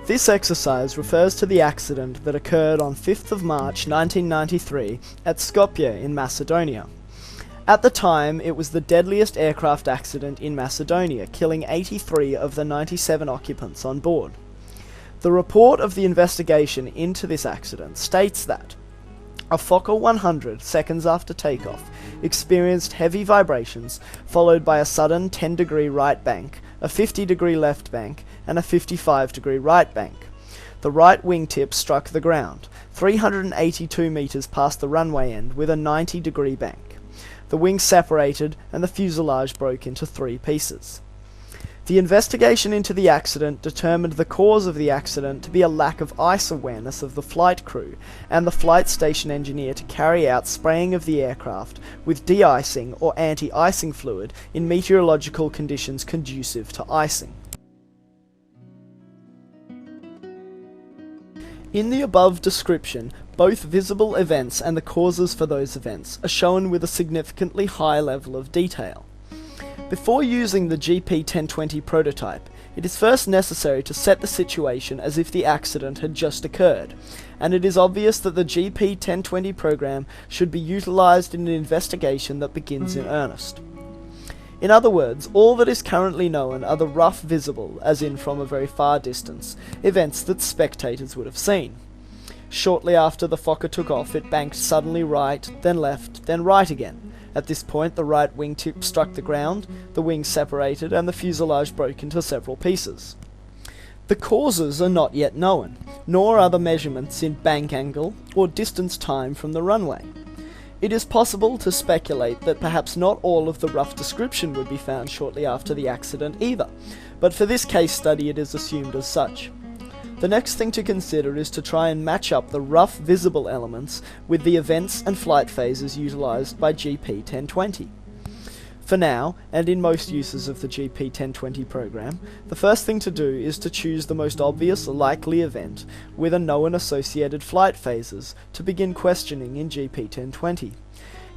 This exercise refers to the accident that occurred on 5th of March 1993 at Skopje in Macedonia. At the time, it was the deadliest aircraft accident in Macedonia, killing 83 of the 97 occupants on board. The report of the investigation into this accident states that a Fokker 100 seconds after takeoff experienced heavy vibrations followed by a sudden 10-degree right bank, a 50-degree left bank, and a 55-degree right bank. The right wingtip struck the ground, 382 metres past the runway end with a 90-degree bank. The wings separated and the fuselage broke into 3 pieces. The investigation into the accident determined the cause of the accident to be a lack of ice awareness of the flight crew and the flight station engineer to carry out spraying of the aircraft with de-icing or anti-icing fluid in meteorological conditions conducive to icing. In the above description, both visible events and the causes for those events are shown with a significantly high level of detail. Before using the GP1020 prototype, it is first necessary to set the situation as if the accident had just occurred, and it is obvious that the GP1020 program should be utilized in an investigation that begins in earnest. In other words, all that is currently known are the rough visible, as in from a very far distance, events that spectators would have seen. Shortly after the Fokker took off, it banked suddenly right, then left, then right again. At this point, the right wingtip struck the ground, the wings separated, and the fuselage broke into several pieces. The causes are not yet known, nor are the measurements in bank angle or distance time from the runway. It is possible to speculate that perhaps not all of the rough description would be found shortly after the accident either, but for this case study it is assumed as such. The next thing to consider is to try and match up the rough visible elements with the events and flight phases utilized by GP1020. For now, and in most uses of the GP1020 program, the first thing to do is to choose the most obvious likely event with a known associated flight phases to begin questioning in GP1020.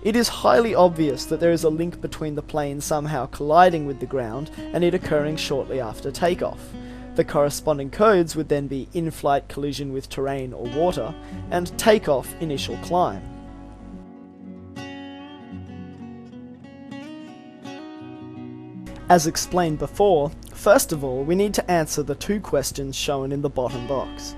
It is highly obvious that there is a link between the plane somehow colliding with the ground and it occurring shortly after takeoff. The corresponding codes would then be in-flight collision with terrain or water and takeoff initial climb. As explained before, first of all we need to answer the 2 questions shown in the bottom box.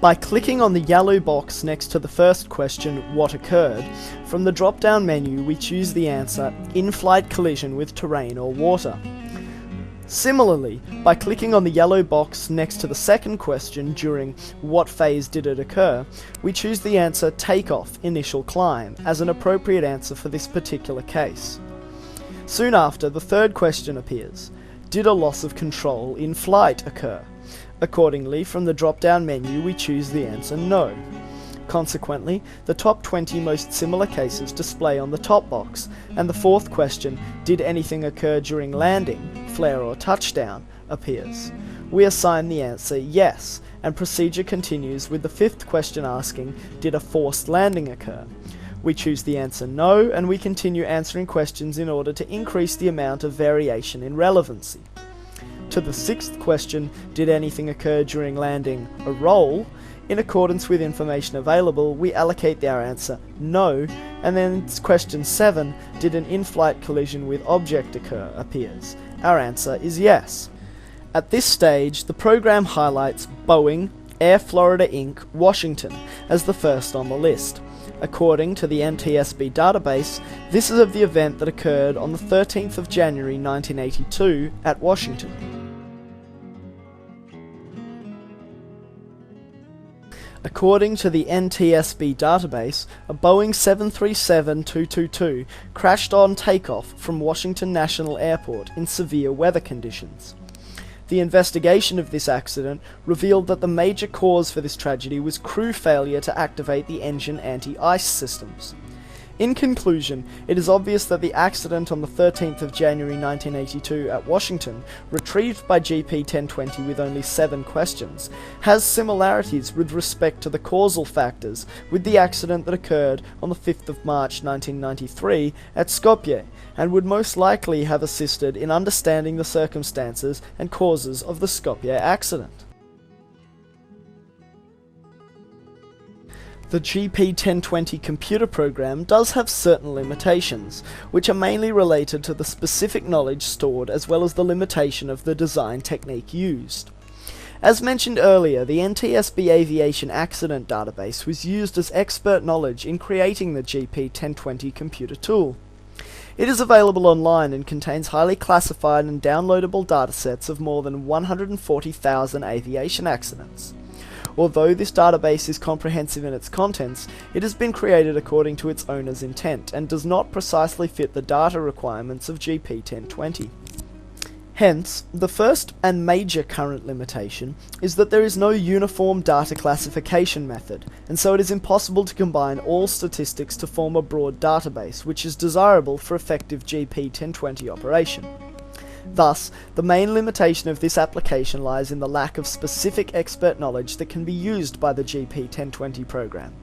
By clicking on the yellow box next to the first question, what occurred, from the drop-down menu we choose the answer, in-flight collision with terrain or water. Similarly, by clicking on the yellow box next to the second question during what phase did it occur, we choose the answer takeoff initial climb as an appropriate answer for this particular case. Soon after, the third question appears. Did a loss of control in flight occur? Accordingly, from the drop-down menu we choose the answer no. Consequently, the top 20 most similar cases display on the top box, and the fourth question, did anything occur during landing, flare or touchdown, appears. We assign the answer yes, and procedure continues with the fifth question asking, did a forced landing occur? We choose the answer no, and we continue answering questions in order to increase the amount of variation in relevancy. To the sixth question, did anything occur during landing, a roll? In accordance with information available, we allocate our answer no, and then question 7, did an in-flight collision with object occur, appears. Our answer is yes. At this stage, the program highlights Boeing, Air Florida Inc., Washington as the first on the list. According to the NTSB database, this is of the event that occurred on the 13th of January 1982 at Washington. According to the NTSB database, a Boeing 737-222 crashed on takeoff from Washington National Airport in severe weather conditions. The investigation of this accident revealed that the major cause for this tragedy was crew failure to activate the engine anti-ice systems. In conclusion, it is obvious that the accident on the 13th of January 1982 at Washington, retrieved by GP1020 with only 7 questions, has similarities with respect to the causal factors with the accident that occurred on the 5th of March 1993 at Skopje, and would most likely have assisted in understanding the circumstances and causes of the Skopje accident. The GP1020 computer program does have certain limitations, which are mainly related to the specific knowledge stored as well as the limitation of the design technique used. As mentioned earlier, the NTSB Aviation Accident Database was used as expert knowledge in creating the GP1020 computer tool. It is available online and contains highly classified and downloadable datasets of more than 140,000 aviation accidents. Although this database is comprehensive in its contents, it has been created according to its owner's intent and does not precisely fit the data requirements of GP1020. Hence, the first and major current limitation is that there is no uniform data classification method, and so it is impossible to combine all statistics to form a broad database, which is desirable for effective GP1020 operation. Thus, the main limitation of this application lies in the lack of specific expert knowledge that can be used by the GP1020 program.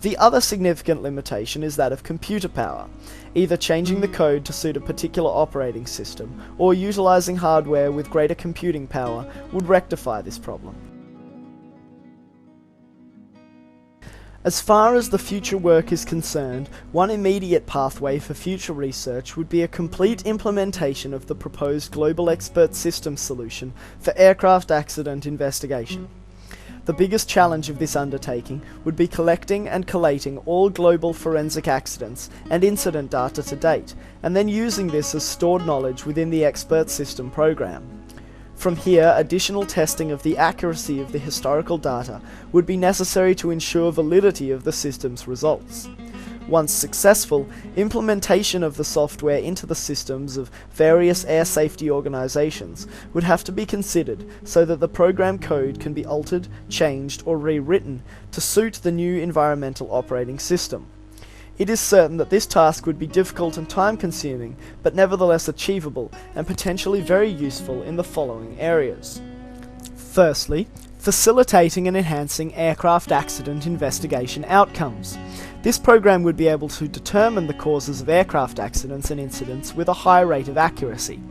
The other significant limitation is that of computer power. Either changing the code to suit a particular operating system, or utilizing hardware with greater computing power would rectify this problem. As far as the future work is concerned, one immediate pathway for future research would be a complete implementation of the proposed Global Expert System solution for aircraft accident investigation. The biggest challenge of this undertaking would be collecting and collating all global forensic accidents and incident data to date, and then using this as stored knowledge within the Expert System program. From here, additional testing of the accuracy of the historical data would be necessary to ensure validity of the system's results. Once successful, implementation of the software into the systems of various air safety organizations would have to be considered so that the program code can be altered, changed, or rewritten to suit the new environmental operating system. It is certain that this task would be difficult and time-consuming, but nevertheless achievable and potentially very useful in the following areas. Firstly, facilitating and enhancing aircraft accident investigation outcomes. This program would be able to determine the causes of aircraft accidents and incidents with a high rate of accuracy.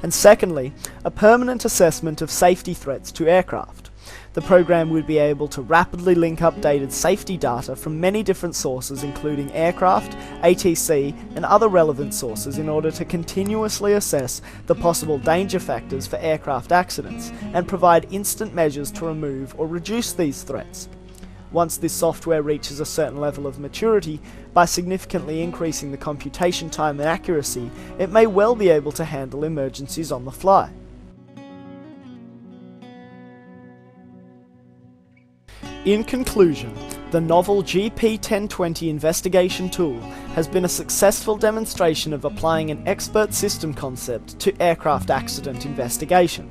And secondly, a permanent assessment of safety threats to aircraft. The program would be able to rapidly link updated safety data from many different sources including aircraft, ATC, and other relevant sources in order to continuously assess the possible danger factors for aircraft accidents and provide instant measures to remove or reduce these threats. Once this software reaches a certain level of maturity, by significantly increasing the computation time and accuracy, it may well be able to handle emergencies on the fly. In conclusion, the novel GP1020 investigation tool has been a successful demonstration of applying an expert system concept to aircraft accident investigation.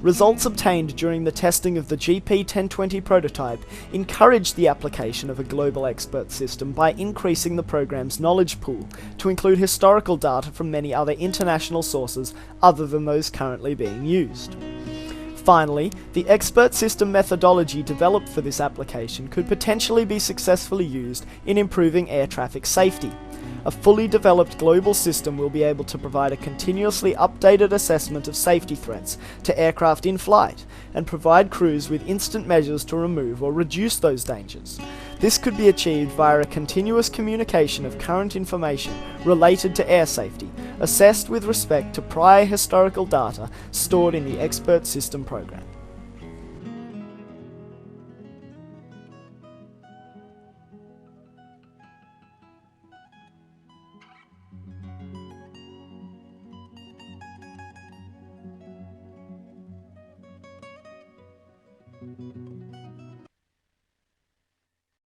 Results obtained during the testing of the GP1020 prototype encouraged the application of a global expert system by increasing the program's knowledge pool to include historical data from many other international sources other than those currently being used. Finally, the expert system methodology developed for this application could potentially be successfully used in improving air traffic safety. A fully developed global system will be able to provide a continuously updated assessment of safety threats to aircraft in flight and provide crews with instant measures to remove or reduce those dangers. This could be achieved via a continuous communication of current information related to air safety, assessed with respect to prior historical data stored in the expert system program.